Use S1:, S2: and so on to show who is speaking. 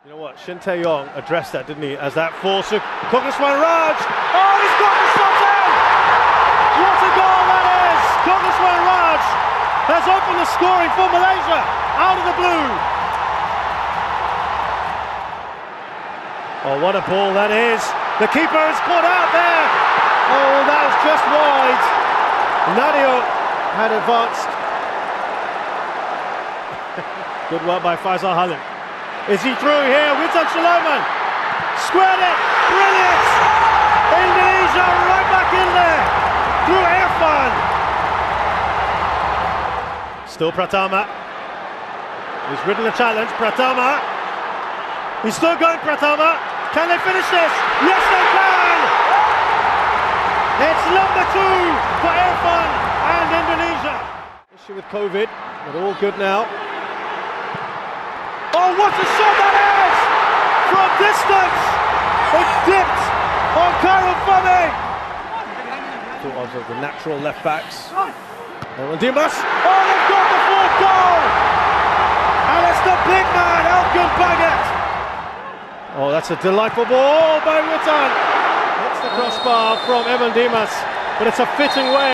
S1: You know what, Shin Tae-yong addressed that, didn't he, as that force of Kogiswan Raj. Oh, he's got the shot in! What a goal that is! Kogiswan Raj has opened the scoring for Malaysia out of the blue. Oh, what a ball that is! The keeper is caught out there. Oh, that is just wide. Nadio had advanced. Good work by Faisal Halim. Is he through here? Witan Shaloman squared it. Brilliant! Indonesia right back in there through Arhan. Still Pratama. He's ridden the challenge. Pratama. He's still going. Pratama. Can they finish this? Yes, they can. It's number 2 for Arhan and Indonesia. Issue with COVID, but all good now. Oh, what a shot that is! From distance! It dipped on Khairul Fahmy! Two of the natural left backs. Timnas. Oh, they've got the 4th goal! And it's the big man, Elkan Baggett! Oh, that's a delightful ball by Witan. Hits the crossbar from Timnas, but it's a fitting way.